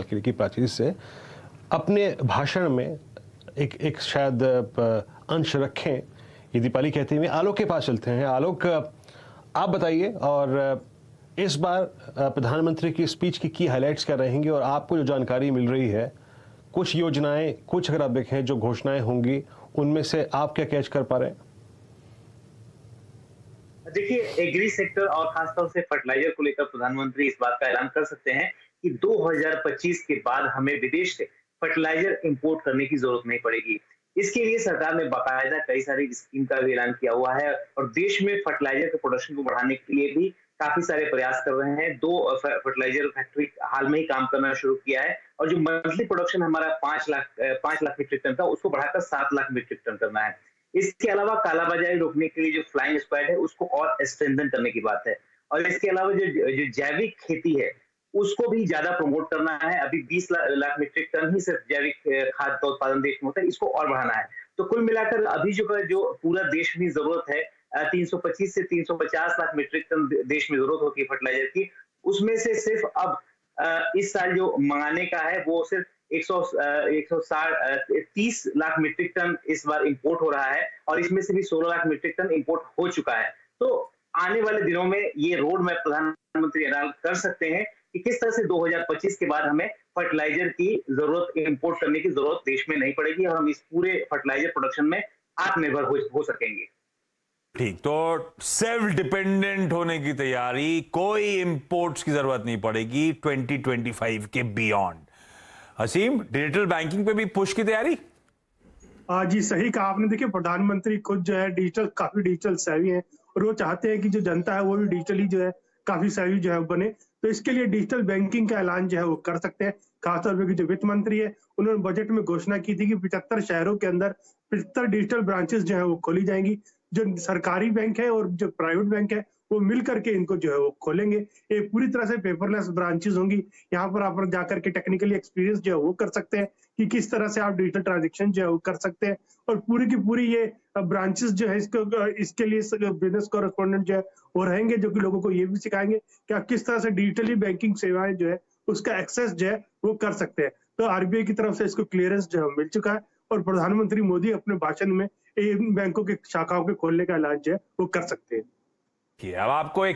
किले की प्राचीर से अपने भाषण में एक शायद अंश रखें। ये दीपाली कहते हुए आलोक के पास चलते हैं। आलोक, आप बताइए, और इस बार प्रधानमंत्री की स्पीच की हाइलाइट्स क्या रहेंगी, और आपको जो जानकारी मिल रही है, कुछ योजनाएं, कुछ अगर आप देखें जो घोषणाएं होंगी, उनमें से आप क्या कैच कर पा रहे हैं? देखिए, एग्री सेक्टर और खासतौर से फर्टिलाइजर को लेकर प्रधानमंत्री इस बात का ऐलान कर सकते हैं कि 2025 के बाद हमें विदेश से फर्टिलाइजर इंपोर्ट करने की जरूरत नहीं पड़ेगी। इसके लिए सरकार ने बाकायदा कई सारी स्कीम का भी ऐलान किया हुआ है और देश में फर्टिलाइजर के प्रोडक्शन को बढ़ाने के लिए भी काफी सारे प्रयास कर रहे हैं। 2 फर्टिलाइजर फैक्ट्री हाल में ही काम करना शुरू किया है और जो मंथली प्रोडक्शन हमारा 5 लाख मीट्रिक टन था, उसको बढ़ाकर 7 लाख मीट्रिक टन करना है। इसके अलावा कालाबाजारी रोकने के लिए जो फ्लाइंग स्क्वाड है, उसको और स्ट्रेंथन करने की बात है। और इसके अलावा जो जैविक खेती है, उसको भी ज्यादा प्रमोट करना है। अभी 20 लाख मीट्रिक टन ही सिर्फ जैविक खाद का उत्पादन देश में होता है, इसको और बढ़ाना है। तो कुल मिलाकर अभी जो पूरा देश में जरूरत है, 325 से 350 लाख मीट्रिक टन देश में जरूरत होती है फर्टिलाइजर की, उसमें से सिर्फ अब इस साल जो मंगाने का है वो सिर्फ 130 लाख मीट्रिक टन इस बार इंपोर्ट हो रहा है और इसमें से भी 16 लाख मीट्रिक टन इंपोर्ट हो चुका है। तो आने वाले दिनों में ये रोड मैप प्रधानमंत्री ऐलान कर सकते हैं कि किस तरह से 2025 के बाद हमें फर्टिलाइजर की जरूरत, इंपोर्ट करने की जरूरत देश में नहीं पड़ेगी और हम इस पूरे फर्टिलाइजर प्रोडक्शन में आत्मनिर्भर हो सकेंगे। ठीक, तो सेल्फ डिपेंडेंट होने की तैयारी, कोई इंपोर्ट्स की जरूरत नहीं पड़ेगी 2025 के बियॉन्ड। हसीम, डिजिटल बैंकिंग पे भी पुश की तैयारी? जी सही कहा आपने। देखिए, प्रधानमंत्री खुद जो है काफी डिजिटल सेवी हैं और वो चाहते हैं कि जो जनता है वो भी डिजिटली जो है काफी सेवी जो है बने। तो इसके लिए डिजिटल बैंकिंग का ऐलान जो है वो कर सकते हैं। खासतौर पर जो वित्त मंत्री है, उन्होंने बजट में घोषणा की थी कि 75 शहरों के अंदर 75 डिजिटल ब्रांचेस जो है वो खोली जाएंगी। जो सरकारी बैंक है और जो प्राइवेट बैंक है, वो मिल करके इनको जो है वो खोलेंगे। ये पूरी तरह से पेपरलेस ब्रांचेस होंगी। यहाँ पर आप जाकर के टेक्निकली एक्सपीरियंस जो है वो कर सकते हैं कि किस तरह से आप डिजिटल ट्रांजेक्शन जो है वो कर सकते हैं। और पूरी की पूरी ये ब्रांचेस जो है इसके लिए बिजनेस कॉरेस्पॉन्डेंट जो है वो रहेंगे, जो कि लोगों को ये भी सिखाएंगे कि आप किस तरह से डिजिटली बैंकिंग सेवाएं जो है उसका एक्सेस जो है वो कर सकते हैं। तो आरबीआई की तरफ से इसको क्लियरेंस जो है मिल चुका है और प्रधानमंत्री मोदी अपने भाषण में इन बैंकों के शाखाओं के खोलने का ऐलान जो है वो कर सकते हैं। अब आपको एक